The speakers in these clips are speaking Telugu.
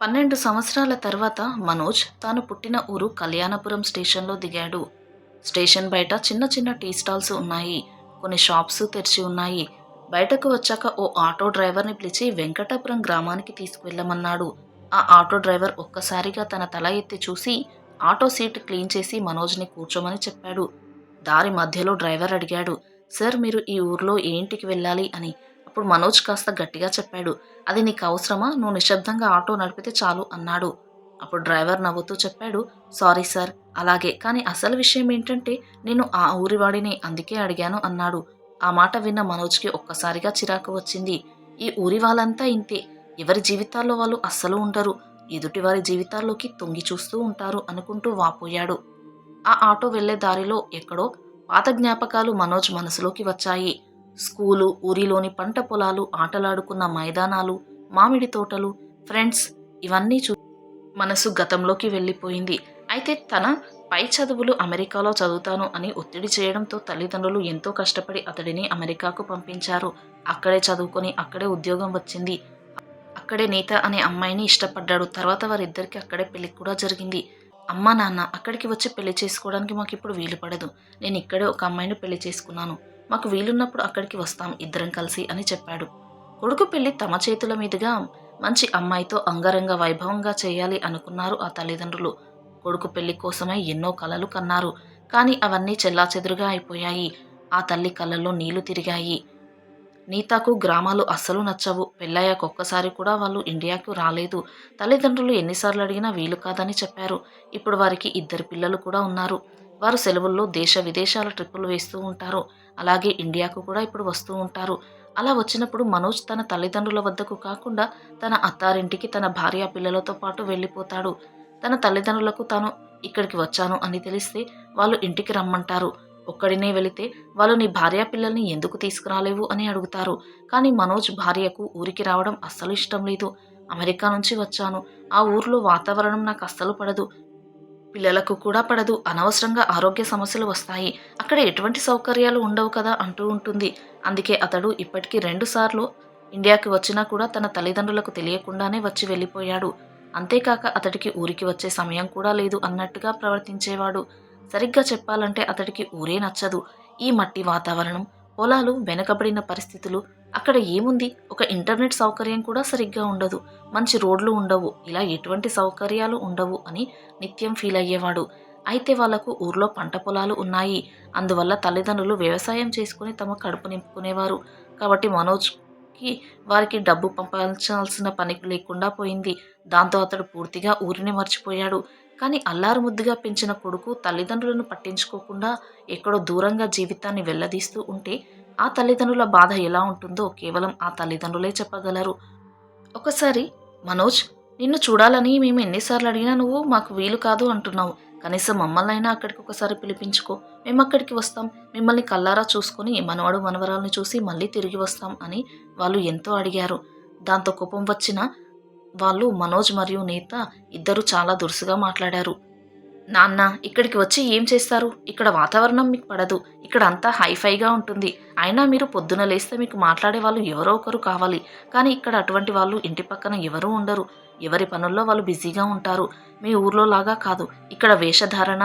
12 సంవత్సరాల తర్వాత మనోజ్ తాను పుట్టిన ఊరు కళ్యాణపురం స్టేషన్లో దిగాడు. స్టేషన్ బయట చిన్న చిన్న టీ స్టాల్స్ ఉన్నాయి. కొన్ని షాప్స్ తెరిచి ఉన్నాయి. బయటకు వచ్చాక ఓ ఆటో డ్రైవర్ని పిలిచి వెంకటాపురం గ్రామానికి తీసుకువెళ్ళమన్నాడు. ఆ ఆటో డ్రైవర్ ఒక్కసారిగా తన తల ఎత్తి చూసి ఆటో సీట్ క్లీన్ చేసి మనోజ్ని కూర్చోమని చెప్పాడు. దారి మధ్యలో డ్రైవర్ అడిగాడు, సార్ మీరు ఈ ఊర్లో ఏ ఇంటికి వెళ్ళాలి అని. అప్పుడు మనోజ్ కాస్త గట్టిగా చెప్పాడు, అది నీకు అవసరమా, నువ్వు నిశ్శబ్దంగా ఆటో నడిపితే చాలు అన్నాడు. అప్పుడు డ్రైవర్ నవ్వుతూ చెప్పాడు, సారీ సార్, అలాగే, కానీ అసలు విషయం ఏంటంటే నేను ఆ ఊరివాడిని, అందుకే అడిగాను అన్నాడు. ఆ మాట విన్న మనోజ్కి ఒక్కసారిగా చిరాకు వచ్చింది. ఈ ఊరి వాళ్ళంతా ఇంతే, ఎవరి జీవితాల్లో వాళ్ళు అస్సలు ఉండరు, ఎదుటివారి జీవితాల్లోకి తొంగి చూస్తూ ఉంటారు అనుకుంటూ వాపోయాడు. ఆ ఆటో వెళ్లే దారిలో ఎక్కడో పాత జ్ఞాపకాలు మనోజ్ మనసులోకి వచ్చాయి. స్కూలు, ఊరిలోని పంట పొలాలు, ఆటలాడుకున్న మైదానాలు, మామిడి తోటలు, ఫ్రెండ్స్, ఇవన్నీ మనసు గతంలోకి వెళ్ళిపోయింది. అయితే తన పై చదువులు అమెరికాలో చదువుతాను అని ఒత్తిడి చేయడంతో తల్లిదండ్రులు ఎంతో కష్టపడి అతడిని అమెరికాకు పంపించారు. అక్కడే చదువుకొని అక్కడే ఉద్యోగం వచ్చింది. అక్కడే నీత అనే అమ్మాయిని ఇష్టపడ్డాడు. తర్వాత వారిద్దరికి అక్కడే పెళ్లి కూడా జరిగింది. అమ్మా నాన్న అక్కడికి వచ్చి పెళ్లి చేసుకోవడానికి మాకు ఇప్పుడు వీలు పడదు. నేను ఇక్కడే ఒక అమ్మాయిని పెళ్లి చేసుకున్నాను. మాకు వీలున్నప్పుడు అక్కడికి వస్తాం ఇద్దరం కలిసి అని చెప్పాడు. కొడుకు పెళ్లి తమ చేతుల మీదుగా మంచి అమ్మాయితో అంగరంగ వైభవంగా చేయాలి అనుకున్నారు ఆ తల్లిదండ్రులు. కొడుకు పెళ్లి కోసమై ఎన్నో కలలు కన్నారు. కానీ అవన్నీ చెల్లాచెదురుగా అయిపోయాయి. ఆ తల్లి కళ్ళల్లో నీళ్లు తిరిగాయి. నీతాకు గ్రామాలు అస్సలు నచ్చవు. పెళ్ళయ్యాక ఒక్కసారి కూడా వాళ్ళు ఇండియాకు రాలేదు. తల్లిదండ్రులు ఎన్నిసార్లు అడిగినా వీలు కాదని చెప్పారు. ఇప్పుడు వారికి ఇద్దరు పిల్లలు కూడా ఉన్నారు. వారు సెలవుల్లో దేశ విదేశాల ట్రిప్పులు వేస్తూ ఉంటారు. అలాగే ఇండియాకు కూడా ఇప్పుడు వస్తూ ఉంటారు. అలా వచ్చినప్పుడు మనోజ్ తన తల్లిదండ్రుల వద్దకు కాకుండా తన అత్తారింటికి తన భార్య పిల్లలతో పాటు వెళ్ళిపోతాడు. తన తల్లిదండ్రులకు తాను ఇక్కడికి వచ్చాను అని తెలిస్తే వాళ్ళు ఇంటికి రమ్మంటారు. ఒక్కడినే వెళితే వాళ్ళు నీ భార్య పిల్లల్ని ఎందుకు తీసుకురాలేవు అని అడుగుతారు. కానీ మనోజ్ భార్యకు ఊరికి రావడం అస్సలు ఇష్టం లేదు. అమెరికా నుంచి వచ్చాను, ఆ ఊర్లో వాతావరణం నాకు అస్సలు పడదు, పిల్లలకు కూడా పడదు, అనవసరంగా ఆరోగ్య సమస్యలు వస్తాయి, అక్కడ ఎటువంటి సౌకర్యాలు ఉండవు కదా అంటూ ఉంటుంది. అందుకే అతడు ఇప్పటికీ 2 సార్లు ఇండియాకి వచ్చినా కూడా తన తల్లిదండ్రులకు తెలియకుండానే వచ్చి వెళ్ళిపోయాడు. అంతేకాక అతడికి ఊరికి వచ్చే సమయం కూడా లేదు అన్నట్టుగా ప్రవర్తించేవాడు. సరిగ్గా చెప్పాలంటే అతడికి ఊరే నచ్చదు. ఈ మట్టి వాతావరణం, పొలాలు, వెనుకబడిన పరిస్థితులు, అక్కడ ఏముంది, ఒక ఇంటర్నెట్ సౌకర్యం కూడా సరిగ్గా ఉండదు, మంచి రోడ్లు ఉండవు, ఇలా ఎటువంటి సౌకర్యాలు ఉండవు అని నిత్యం ఫీల్ అయ్యేవాడు. అయితే వాళ్లకు ఊర్లో పంట పొలాలు ఉన్నాయి. అందువల్ల తల్లిదండ్రులు వ్యవసాయం చేసుకుని తమ కడుపు నింపుకునేవారు. కాబట్టి మనోజ్కి వారికి డబ్బు పంపాల్సిన పని లేకుండా పోయింది. దాంతో అతడు పూర్తిగా ఊరిని మర్చిపోయాడు. కానీ అల్లారు ముద్దుగా పెంచిన కొడుకు తల్లిదండ్రులను పట్టించుకోకుండా ఎక్కడో దూరంగా జీవితాన్ని వెళ్లదీస్తూ ఉంటే ఆ తల్లిదండ్రుల బాధ ఎలా ఉంటుందో కేవలం ఆ తల్లిదండ్రులే చెప్పగలరు. ఒకసారి మనోజ్, నిన్ను చూడాలని మేము ఎన్నిసార్లు అడిగినా నువ్వు మాకు వీలు కాదు అంటున్నావు. కనీసం మమ్మల్నైనా అక్కడికి ఒకసారి పిలిపించుకో, మేము అక్కడికి వస్తాం, మిమ్మల్ని కల్లారా చూసుకుని మనవడు మనవరాల్ని చూసి మళ్ళీ తిరిగి వస్తాం అని వాళ్ళు ఎంతో అడిగారు. దాంతో కోపం వచ్చిన వాళ్ళు మనోజ్ మరియు నీత ఇద్దరు చాలా దురుసుగా మాట్లాడారు. నాన్న, ఇక్కడికి వచ్చి ఏం చేస్తారు? ఇక్కడ వాతావరణం మీకు పడదు, ఇక్కడ అంతా హైఫైగా ఉంటుంది. అయినా మీరు పొద్దున లేస్తే మీకు మాట్లాడే వాళ్ళు ఎవరో ఒకరు కావాలి. కానీ ఇక్కడ అటువంటి వాళ్ళు ఇంటి పక్కన ఎవరూ ఉండరు. ఎవరి పనుల్లో వాళ్ళు బిజీగా ఉంటారు. మీ ఊర్లో లాగా కాదు, ఇక్కడ వేషధారణ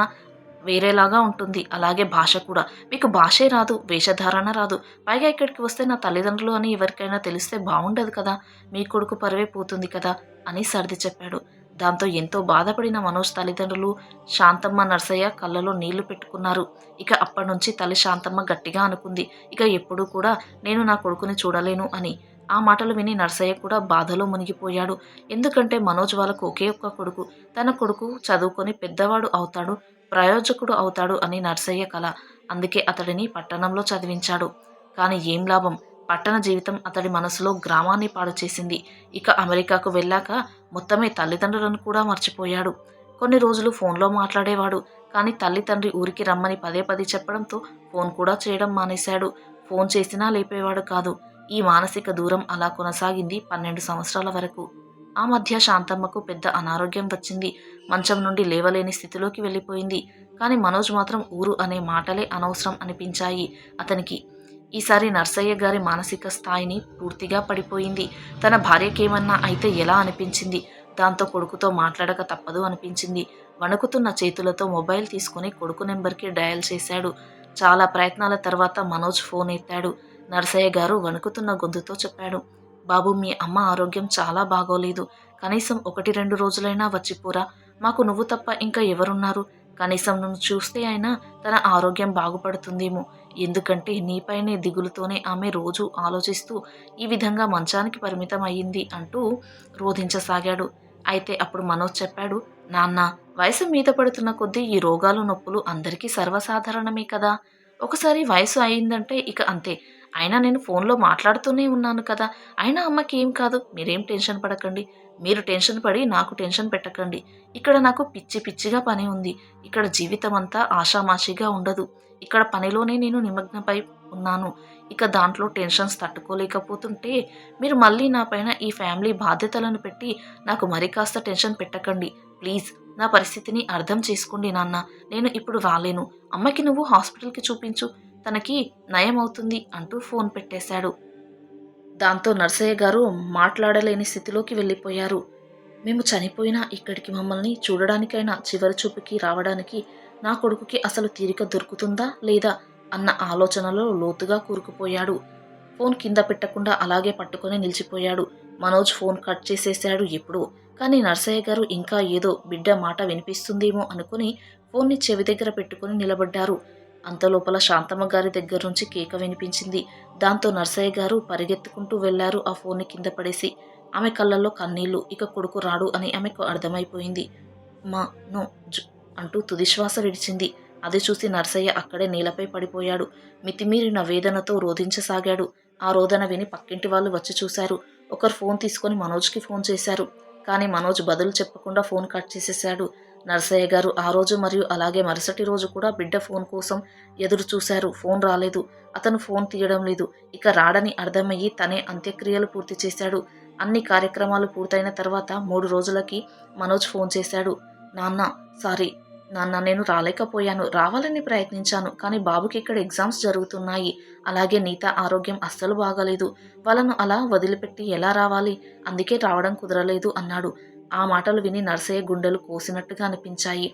వేరేలాగా ఉంటుంది. అలాగే భాష కూడా, మీకు భాషే రాదు, వేషధారణ రాదు. పైగా ఇక్కడికి వస్తే నా తల్లిదండ్రులు అని ఎవరికైనా తెలిస్తే బాగుండదు కదా, మీ కొడుకు పరువే పోతుంది కదా అని సర్ది చెప్పాడు. దాంతో ఎంతో బాధపడిన మనోజ్ తల్లిదండ్రులు శాంతమ్మ, నర్సయ్య కళ్ళలో నీళ్లు పెట్టుకున్నారు. ఇక అప్పటి నుంచి తల్లి శాంతమ్మ గట్టిగా అనుకుంది, ఇక ఎప్పుడూ కూడా నేను నా కొడుకుని చూడలేను అని. ఆ మాటలు విని నర్సయ్య కూడా బాధలో మునిగిపోయాడు. ఎందుకంటే మనోజ్ వాళ్ళకు ఒకే ఒక్క కొడుకు. తన కొడుకు చదువుకొని పెద్దవాడు అవుతాడు, ప్రయోజకుడు అవుతాడు అని నర్సయ్య కల. అందుకే అతడిని పట్టణంలో చదివించాడు. కానీ ఏం లాభం, పట్టణ జీవితం అతడి మనసులో గ్రామాన్ని పాడు చేసింది. ఇక అమెరికాకు వెళ్ళాక మొత్తమే తల్లిదండ్రులను కూడా మర్చిపోయాడు. కొన్ని రోజులు ఫోన్లో మాట్లాడేవాడు. కానీ తల్లి తండ్రి ఊరికి రమ్మని పదే పదే చెప్పడంతో ఫోన్ కూడా చేయడం మానేశాడు. ఫోన్ చేసినా లేపేవాడు కాదు. ఈ మానసిక దూరం అలా కొనసాగింది 12 సంవత్సరాల వరకు. ఆ మధ్య శాంతమ్మకు పెద్ద అనారోగ్యం వచ్చింది. మంచం నుండి లేవలేని స్థితిలోకి వెళ్ళిపోయింది. కానీ మనోజ్ మాత్రం ఊరు అనే మాటలే అనవసరం అనిపించాయి అతనికి. ఈసారి నర్సయ్య గారి మానసిక స్థాయిని పూర్తిగా పడిపోయింది. తన భార్యకేమన్నా అయితే ఎలా అనిపించింది. దాంతో కొడుకుతో మాట్లాడక తప్పదు అనిపించింది. వణుకుతున్న చేతులతో మొబైల్ తీసుకుని కొడుకు నెంబర్‌కి డయల్ చేశాడు. చాలా ప్రయత్నాల తర్వాత మనోజ్ ఫోన్ ఎత్తాడు. నరసయ్య గారు వణుకుతున్న గొంతుతో చెప్పాడు. బాబూ, మీ అమ్మ ఆరోగ్యం చాలా బాగోలేదు. కనీసం 1, 2 రోజులైనా వచ్చిపోరా. మాకు నువ్వు తప్ప ఇంకా ఎవరున్నారు? కనీసం నన్ను చూస్తే అయినా తన ఆరోగ్యం బాగుపడుతుందేమో. ఎందుకంటే నీపైనే దిగులుతోనే ఆమె రోజూ ఆలోచిస్తూ ఈ విధంగా మంచానికి పరిమితం అయ్యింది అంటూ రోధించసాగాడు. అయితే అప్పుడు మనోజ్ చెప్పాడు. నాన్నా, వయసు మీద పడుతున్న కొద్దీ ఈ రోగాలు నొప్పులు అందరికీ సర్వసాధారణమే కదా. ఒకసారి వయసు అయిందంటే ఇక అంతే. అయినా నేను ఫోన్లో మాట్లాడుతూనే ఉన్నాను కదా. అయినా అమ్మకి ఏం కాదు. మీరేం టెన్షన్ పడకండి. మీరు టెన్షన్ పడి నాకు టెన్షన్ పెట్టకండి. ఇక్కడ నాకు పిచ్చి పిచ్చిగా పని ఉంది. ఇక్కడ జీవితం అంతా ఆషామాషీగా ఉండదు. ఇక్కడ పనిలోనే నేను నిమగ్నపై ఉన్నాను. ఇక దాంట్లో టెన్షన్స్ తట్టుకోలేకపోతుంటే మీరు మళ్ళీ నా పైన ఈ ఫ్యామిలీ బాధ్యతలను పెట్టి నాకు మరి కాస్త టెన్షన్ పెట్టకండి. ప్లీజ్, నా పరిస్థితిని అర్థం చేసుకోండి నాన్న. నేను ఇప్పుడు రాలేను. అమ్మకి నువ్వు హాస్పిటల్‌కి చూపించు. తనకి నయమవుతుంది అంటూ ఫోన్ పెట్టేశాడు. దాంతో నర్సయ్య గారు మాట్లాడలేని స్థితిలోకి వెళ్ళిపోయారు. మేము చనిపోయినా ఇక్కడికి మమ్మల్ని చూడడానికైనా చివరి చూపుకి రావడానికి నా కొడుకుకి అసలు తీరిక దొరుకుతుందా లేదా అన్న ఆలోచనలో లోతుగా కూరుకుపోయాడు. ఫోన్ కింద పెట్టకుండా అలాగే పట్టుకొని నిలిచిపోయాడు. మనోజ్ ఫోన్ కట్ చేసేశాడు ఎప్పుడో. కానీ నర్సయ్య గారు ఇంకా ఏదో బిడ్డ మాట వినిపిస్తుందేమో అనుకుని ఫోన్ని చెవి దగ్గర పెట్టుకుని నిలబడ్డారు. అంతలోపల శాంతమ్మ గారి దగ్గర నుంచి కేక వినిపించింది. దాంతో నర్సయ్య గారు పరిగెత్తుకుంటూ వెళ్లారు ఆ ఫోన్ని కింద పడేసి. ఆమె కళ్ళల్లో కన్నీళ్లు. ఇక కొడుకు రాడు అని ఆమెకు అర్థమైపోయింది. మా నో జు అంటూ తుదిశ్వాస విడిచింది. అది చూసి నర్సయ్య అక్కడే నేలపై పడిపోయాడు. మితిమీరిన వేదనతో రోధించసాగాడు. ఆ రోదన విని పక్కింటి వాళ్ళు వచ్చి చూశారు. ఒకరు ఫోన్ తీసుకొని మనోజ్కి ఫోన్ చేశారు. కానీ మనోజ్ బదులు చెప్పకుండా ఫోన్ కట్ చేసేశాడు. నర్సయ్య గారు ఆ రోజు మరియు అలాగే మరుసటి రోజు కూడా బిడ్డ ఫోన్ కోసం ఎదురు చూశారు. ఫోన్ రాలేదు. అతను ఫోన్ తీయడం లేదు. ఇక రాడని అర్థమయ్యి తనే అంత్యక్రియలు పూర్తి చేశాడు. అన్ని కార్యక్రమాలు పూర్తయిన తర్వాత 3 రోజులకి మనోజ్ ఫోన్ చేశాడు. నాన్న, సారీ నాన్న, నేను రాలేకపోయాను. రావాలని ప్రయత్నించాను. కానీ బాబుకి ఇక్కడ ఎగ్జామ్స్ జరుగుతున్నాయి. అలాగే నీత ఆరోగ్యం అస్సలు బాగాలేదు. వాళ్ళను అలా వదిలిపెట్టి ఎలా రావాలి? అందుకే రావడం కుదరలేదు అన్నాడు. ఆ మాటలు విని నర్సయ్య గుండెలు కోసినట్టుగా అనిపించాయి.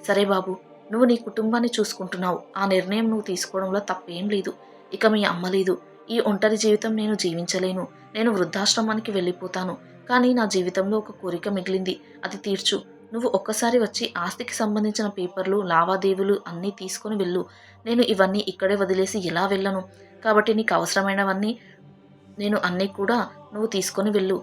సరే బాబు, నువ్వు నీ కుటుంబాన్ని చూసుకుంటున్నావు. ఆ నిర్ణయం నువ్వు తీసుకోవడంలో తప్పేం లేదు. ఇక మీ అమ్మ లేదు. ఈ ఒంటరి జీవితం నేను జీవించలేను. నేను వృద్ధాశ్రమానికి వెళ్ళిపోతాను. కానీ నా జీవితంలో ఒక కోరిక మిగిలింది. అది తీర్చు. నువ్వు ఒక్కసారి వచ్చి ఆస్తికి సంబంధించిన పేపర్లు, లావాదేవీలు అన్నీ తీసుకుని వెళ్ళు. నేను ఇవన్నీ ఇక్కడే వదిలేసి ఎలా వెళ్ళను? కాబట్టి నీకు అవసరమైనవన్నీ నేను అన్నీ కూడా నువ్వు తీసుకొని వెళ్ళు.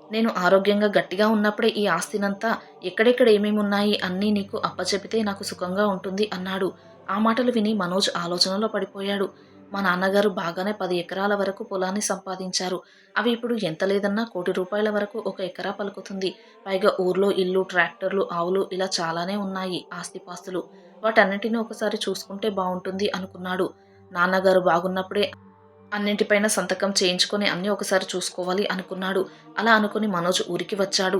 నేను ఆరోగ్యంగా గట్టిగా ఉన్నప్పుడే ఈ ఆస్తినంతా ఎక్కడెక్కడ ఏమేమున్నాయి అన్నీ నీకు అప్పచెపితే నాకు సుఖంగా ఉంటుంది అన్నాడు. ఆ మాటలు విని మనోజ్ ఆలోచనలో పడిపోయాడు. మా నాన్నగారు బాగానే 10 ఎకరాల వరకు పొలాన్ని సంపాదించారు. అవి ఇప్పుడు ఎంత లేదన్నా ₹1,00,00,000 వరకు ఒక ఎకరా పలుకుతుంది. పైగా ఊర్లో ఇల్లు, ట్రాక్టర్లు, ఆవులు ఇలా చాలానే ఉన్నాయి ఆస్తిపాస్తులు. వాటన్నిటిని ఒకసారి చూసుకుంటే బావుంటుంది అనుకున్నాడు. నాన్నగారు బాగున్నప్పుడే అన్నింటిపైన సంతకం చేయించుకొని అన్నీ ఒకసారి చూసుకోవాలి అనుకున్నాడు. అలా అనుకుని మనోజ్ ఊరికి వచ్చాడు.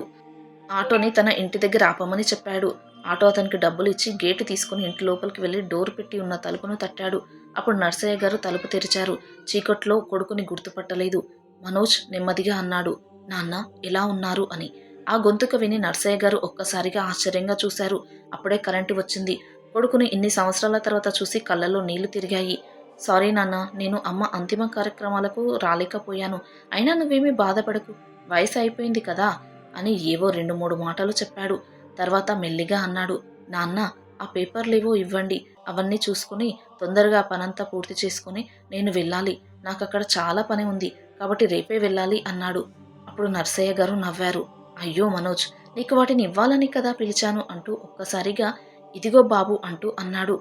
ఆటోని తన ఇంటి దగ్గర ఆపమని చెప్పాడు. ఆటో అతనికి డబ్బులు ఇచ్చి గేటు తీసుకుని ఇంటి లోపలికి వెళ్లి డోర్ పెట్టి ఉన్న తలుపును తట్టాడు. అప్పుడు నర్సయ్య గారు తలుపు తెరిచారు. చీకట్లో కొడుకుని గుర్తుపట్టలేదు. మనోజ్ నెమ్మదిగా అన్నాడు, నాన్న, ఎలా ఉన్నారు అని. ఆ గొంతుక విని నర్సయ్య గారు ఒక్కసారిగా ఆశ్చర్యంగా చూశారు. అప్పుడే కరెంటు వచ్చింది. కొడుకుని ఇన్ని సంవత్సరాల తర్వాత చూసి కళ్ళల్లో నీళ్లు తిరిగాయి. సారీ నాన్న, నేను అమ్మ అంతిమ కార్యక్రమాలకు రాలేకపోయాను. అయినా నువ్వేమీ బాధపడకు. వయసు అయిపోయింది కదా అని ఏవో 2-3 మాటలు చెప్పాడు. తర్వాత మెల్లిగా అన్నాడు, నాన్న, ఆ పేపర్లేవో ఇవ్వండి. అవన్నీ చూసుకుని తొందరగా పనంతా పూర్తి చేసుకుని నేను వెళ్ళాలి. నాకక్కడ చాలా పని ఉంది. కాబట్టి రేపే వెళ్ళాలి అన్నాడు. అప్పుడు నర్సయ్య గారు నవ్వారు. అయ్యో మనోజ్, నీకు వాటిని ఇవ్వాలని కదా పిలిచాను అంటూ ఒక్కసారిగా ఇదిగో బాబు అంటూ అన్నాడు.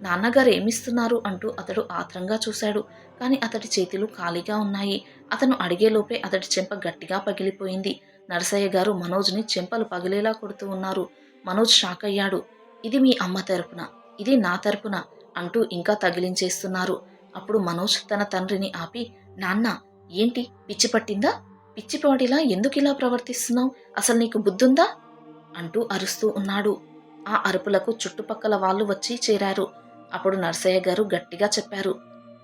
నాన్నగారు ఏమిస్తున్నారు అంటూ అతడు ఆత్రంగా చూశాడు. కాని అతడి చేతులు ఖాళీగా ఉన్నాయి. అతను అడిగేలోపే అతడి చెంప గట్టిగా పగిలిపోయింది. నరసయ్య గారు మనోజ్ని చెంపలు పగిలేలా కొడుతూ ఉన్నారు. మనోజ్ షాక్ అయ్యాడు. ఇది మీ అమ్మ తరపున, ఇది నా తరపున అంటూ ఇంకా తగిలించేస్తున్నారు. అప్పుడు మనోజ్ తన తండ్రిని ఆపి, నాన్న, ఏంటి పిచ్చి పట్టిందా? పిచ్చిపాటిలా ఎందుకిలా ప్రవర్తిస్తున్నావు? అసలు నీకు బుద్ధుందా అంటూ అరుస్తూ ఉన్నాడు. ఆ అరుపులకు చుట్టుపక్కల వాళ్ళు వచ్చి చేరారు. అప్పుడు నర్సయ్య గారు గట్టిగా చెప్పారు,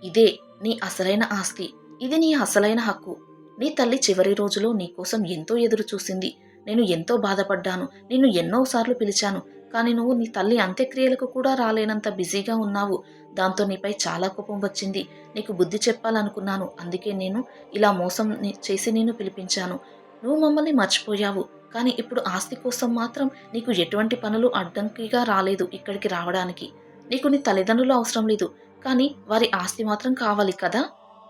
ఇదే నీ అసలైన ఆస్తి. ఇది నీ అసలైన హక్కు. నీ తల్లి చివరి రోజులో నీకోసం ఎంతో ఎదురు చూసింది. నేను ఎంతో బాధపడ్డాను. నిన్ను ఎన్నోసార్లు పిలిచాను. కానీ నువ్వు నీ తల్లి అంత్యక్రియలకు కూడా రాలేనంత బిజీగా ఉన్నావు. దాంతో నీపై చాలా కోపం వచ్చింది. నీకు బుద్ధి చెప్పాలనుకున్నాను. అందుకే నేను ఇలా మోసం చేసి నిన్ను పిలిపించాను. నువ్వు మమ్మల్ని మర్చిపోయావు. కానీ ఇప్పుడు ఆస్తి కోసం మాత్రం నీకు ఎటువంటి పనులు అడ్డంకిగా రాలేదు ఇక్కడికి రావడానికి. నీకు నీ తల్లిదండ్రులు అవసరం లేదు. కానీ వారి ఆస్తి మాత్రం కావాలి కదా!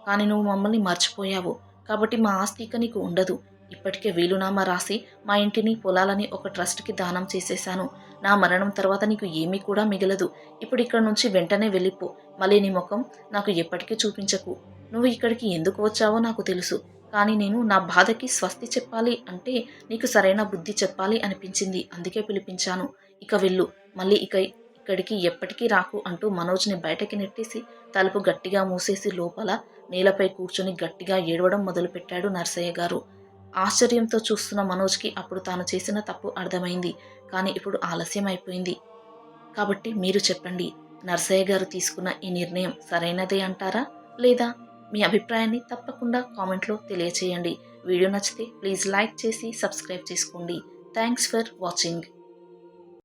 కానీ నువ్వు మమ్మల్ని మర్చిపోయావు. కాబట్టి మా ఆస్తి ఇక నీకు ఉండదు. ఇప్పటికే వీలునామా రాసి మా ఇంటిని, పొలాలని ఒక ట్రస్ట్‌కి దానం చేసేశాను. నా మరణం తర్వాత నీకు ఏమీ కూడా మిగలదు. ఇప్పుడు ఇక్కడి నుంచి వెంటనే వెళ్ళిపో. మళ్ళీ నీ ముఖం నాకు ఎప్పటికీ చూపించకు. నువ్వు ఇక్కడికి ఎందుకు వచ్చావో నాకు తెలుసు. కానీ నేను నా బాధకి స్వస్తి చెప్పాలి అంటే నీకు సరైన బుద్ధి చెప్పాలి అనిపించింది. అందుకే పిలిపించాను. ఇక వెళ్ళు. మళ్ళీ ఇక్కడికి ఎప్పటికీ రాకు అంటూ మనోజ్‌ని బయటకి నెట్టేసి తలుపు గట్టిగా మూసేసి లోపల నేలపై కూర్చొని గట్టిగా ఏడవడం మొదలుపెట్టాడు నర్సయ్య గారు. ఆశ్చర్యంతో చూస్తున్న మనోజ్‌కి అప్పుడు తాను చేసిన తప్పు అర్థమైంది. కానీ ఇప్పుడు ఆలస్యం అయిపోయింది. కాబట్టి మీరు చెప్పండి. నర్సయ్య గారు తీసుకున్న ఈ నిర్ణయం సరైనదే అంటారా? లేదా మీ అభిప్రాయాన్ని తప్పకుండా కామెంట్‌లో తెలియచేయండి. వీడియో నచ్చితే ప్లీజ్ లైక్ చేసి సబ్స్క్రైబ్ చేసుకోండి. Thanks for watching.